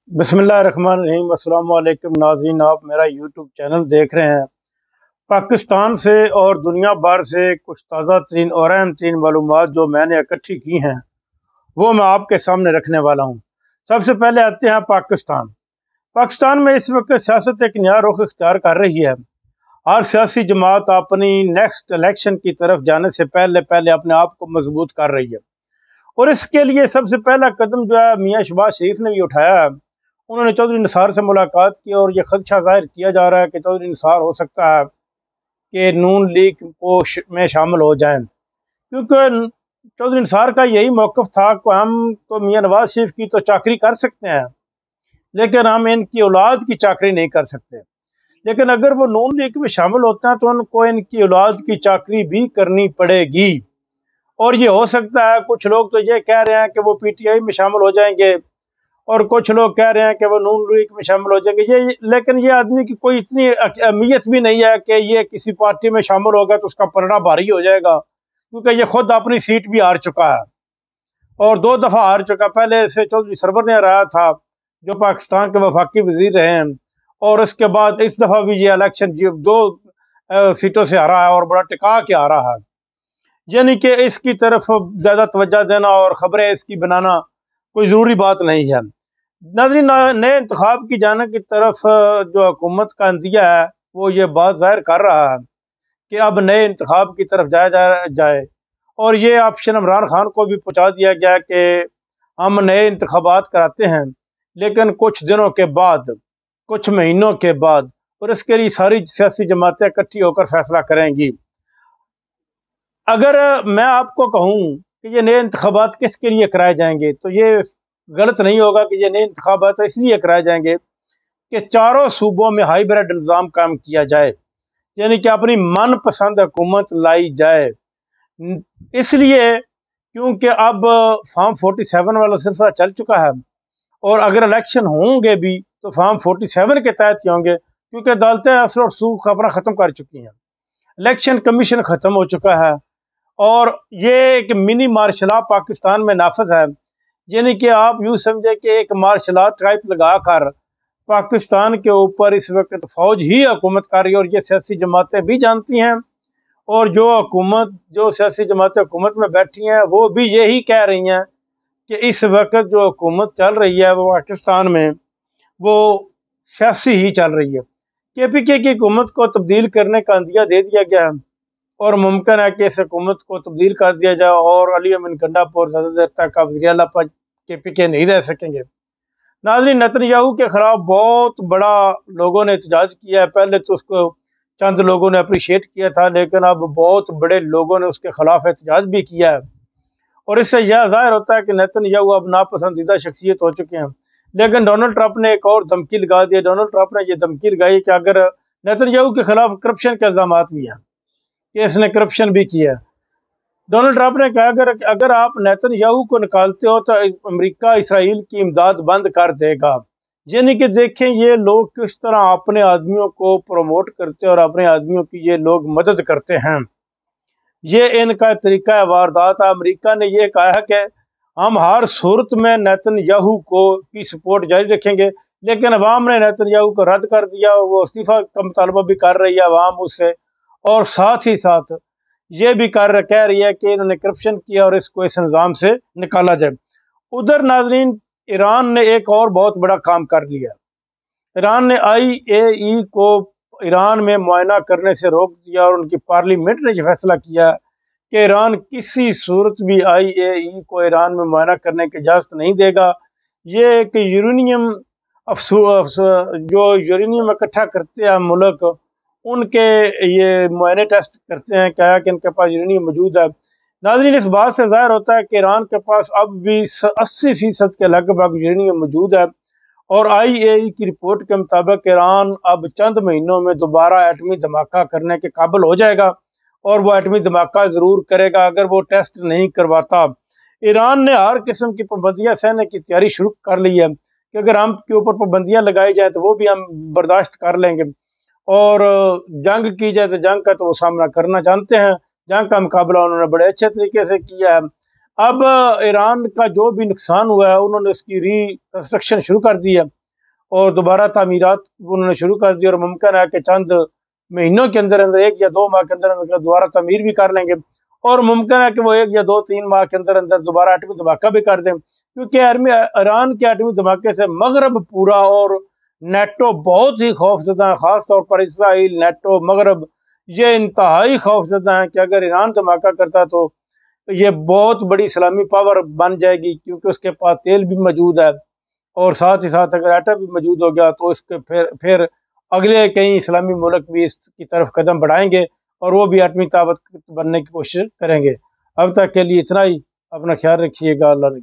बिस्मिल्लाहिर्रहमानिर्रहीम। अस्सलाम वालेकुम नाज़रीन, आप मेरा यूट्यूब चैनल देख रहे हैं। पाकिस्तान से और दुनिया भर से कुछ ताज़ा तरीन और अहम तरीन मालूमात जो मैंने इकट्ठी की हैं वो मैं आपके सामने रखने वाला हूँ। सबसे पहले आते हैं पाकिस्तान। पाकिस्तान में इस वक्त सियासत एक नया रुख इख्तियार कर रही है। हर सियासी जमात अपनी नेक्स्ट इलेक्शन की तरफ जाने से पहले पहले अपने आप को मजबूत कर रही है, और इसके लिए सबसे पहला कदम जो है मियाँ शहबाज शरीफ ने भी उठाया है। उन्होंने चौधरी निसार से मुलाकात की और ये खदशा जाहिर किया जा रहा है कि चौधरी निसार हो सकता है कि नून लीग को में शामिल हो जाएं, क्योंकि चौधरी निसार का यही मौक़िफ़ था कि हम तो मियाँ नवाज शरीफ की तो चाकरी कर सकते हैं लेकिन हम इनकी औलाद की चाकरी नहीं कर सकते। लेकिन अगर वो नून लीग में शामिल होते हैं तो उनको इनकी औलाद की चाकरी भी करनी पड़ेगी। और ये हो सकता है, कुछ लोग तो ये कह रहे हैं कि वो पीटीआई में शामिल हो जाएंगे और कुछ लोग कह रहे हैं कि वो नून लीग में शामिल हो जाएंगे। लेकिन ये आदमी की कोई इतनी अहमियत भी नहीं है कि ये किसी पार्टी में शामिल होगा तो उसका पलड़ा भारी हो जाएगा, क्योंकि ये खुद अपनी सीट भी हार चुका है और 2 दफ़ा हार चुका। पहले से चौधरी सरवर ने हराया था जो पाकिस्तान के वफाकी वजीर रहे हैं, और उसके बाद इस दफ़ा भी ये इलेक्शन 2 सीटों से हारा है और बड़ा टिका के हारा है। यानी कि इसकी तरफ ज़्यादा तवज्जो देना और ख़बरें इसकी बनाना कोई ज़रूरी बात नहीं है। नाज़रीन, नए इंतखाब की जाने की तरफ जो हुकूमत का अंदिया है वो ये बात ज़ाहिर कर रहा है कि अब नए इंतखाब की तरफ जाया जाए, और ये ऑप्शन इमरान खान को भी पहुँचा दिया गया कि हम नए इंतखाबात कराते हैं लेकिन कुछ दिनों के बाद, कुछ महीनों के बाद, और इसके लिए सारी सियासी जमातें इकट्ठी होकर फैसला करेंगी। अगर मैं आपको कहूँ कि ये नए इंतखाबात किसके लिए कराए जाएंगे तो ये गलत नहीं होगा कि ये नए इंतखाबात इसलिए कराए जाएंगे कि चारों सूबों में हाइब्रिड निज़ाम कायम किया जाए, यानी कि अपनी मनपसंद हुकूमत लाई जाए। इसलिए क्योंकि अब फॉर्म 47 वाला सिलसिला चल चुका है, और अगर इलेक्शन होंगे भी तो फॉर्म 47 के तहत ही होंगे, क्योंकि अदालतें असर और सूख अपना ख़त्म कर चुकी हैं, इलेक्शन कमीशन ख़त्म हो चुका है, और ये एक मिनी मार्शल लॉ पाकिस्तान में नाफज है। यानी कि आप यूँ समझे कि एक मार्शल लॉ टाइप लगा कर पाकिस्तान के ऊपर इस वक्त फौज ही हुकूमत कर रही है, और ये सियासी जमातें भी जानती हैं, और जो सियासी जमातें हुकूमत में बैठी हैं वो भी यही कह रही हैं कि इस वक्त जो हुकूमत चल रही है वो पाकिस्तान में वो सियासी ही चल रही है। केपीके की हुकूमत को तब्दील करने का अंदिया दे दिया गया है, और मुमकिन है कि इस हुकूमत को तब्दील कर दिया जाए और अली अमीन गंडापुर ज़्यादा देर तक वज़ीर आला पर केपीके नहीं रह सकेंगे। नाज़रीन, नेतन्याहू के खिलाफ बहुत बड़ा लोगों ने एहतजाज किया है। पहले तो उसको चंद लोगों ने अप्रिशिएट किया था, लेकिन अब बहुत बड़े लोगों ने उसके खिलाफ एहतजाज भी किया है, और इससे यह ज़ाहिर होता है कि नेतन्याहू अब नापसंदीदा शख्सियत हो चुके हैं। लेकिन डोनाल्ड ट्रंप ने एक और धमकी लगा दी। डोनाल्ड ट्रंप ने यह धमकी लगाई कि अगर नेतन्याहू के खिलाफ करप्शन के इल्ज़ाम भी हैं कि इसने करप्शन भी किया है। डोनाल्ड ट्रंप ने कहा अगर आप नेतन्याहू को निकालते हो तो अमेरिका इसराइल की इमदाद बंद कर देगा। यानी कि देखें ये लोग किस तरह अपने आदमियों को प्रमोट करते हैं और अपने आदमियों की ये लोग मदद करते हैं। ये इनका तरीका वारदात है। अमेरिका ने यह कहा है कि हम हर सूरत में नेतन्याहू की सपोर्ट जारी रखेंगे, लेकिन अवाम ने नेतन्याहू को रद्द कर दिया। वो इस्तीफ़ा का मुतालबा भी कर रही है अवाम उससे, और साथ ही साथ ये भी कह रही है कि इन्होंने करप्शन किया और इसको इस निज़ाम से निकाला जाए। उधर नाजरीन, ईरान ने एक और बहुत बड़ा काम कर लिया। ईरान ने IAEA को ईरान में मुआयना करने से रोक दिया, और उनकी पार्लियामेंट ने यह फैसला किया कि ईरान किसी सूरत भी IAEA को ईरान में मुआयना करने की इजाज़त नहीं देगा। ये एक यूरेनियम जो यूरेनियम इकट्ठा करते हैं मुल्क, उनके ये मुआयने टेस्ट करते हैं क्या कि इनके पास यूरेनियम मौजूद है। नाज़रीन, इस बात से ज़ाहिर होता है कि ईरान के पास अब भी 80% के लगभग यूरेनियम मौजूद है, और IAEA की रिपोर्ट के मुताबिक ईरान अब चंद महीनों में दोबारा एटमी धमाका करने के काबिल हो जाएगा, और वो एटमी धमाका ज़रूर करेगा अगर वो टेस्ट नहीं करवाता। ईरान ने हर किस्म की पाबंदियाँ सहने की तैयारी शुरू कर ली है कि अगर हम के ऊपर पाबंदियाँ लगाई जाए तो वो भी हम बर्दाश्त कर लेंगे, और जंग की जाए तो जंग का तो वो सामना करना जानते हैं। जंग का मुकाबला उन्होंने बड़े अच्छे तरीके से किया है। اب ایران کا جو بھی نقصان ہوا ہے انہوں نے اس کی ریکنسٹرکشن شروع کر دی ہے اور دوبارہ تعمیرات انہوں نے شروع کر دی، اور ممکن ہے کہ چند مہینوں کے اندر اندر 1 یا 2 ماہ کے اندر اندر دوبارہ تعمیر بھی کر لیں گے، اور ممکن ہے کہ وہ 1 یا 2 3 ماہ کے اندر اندر دوبارہ ایٹمی دھماکہ بھی کر دیں، کیونکہ ایران کے ایٹمی دھماکے سے مغرب پورا اور نیٹو بہت ہی خوف زدہ ہیں، خاص طور پر اسرائیل، نیٹو، مغرب یہ انتہائی خوف زدہ ہیں کہ اگر ایران دھماکہ کرتا تو یہ بہت بڑی اسلامی پاور بن جائے گی، کیونکہ اس کے پاس تیل بھی موجود ہے، اور ساتھ ہی ساتھ اگر ایٹم بھی موجود ہو گیا تو اس کے پھر اگلے کئی اسلامی ملک بھی اس کی طرف قدم بڑھائیں گے اور وہ بھی ایٹمی طاقت بننے کی کوشش کریں گے۔ اب تک کے لیے اتنا ہی، اپنا خیال رکھیے گا، اللہ نے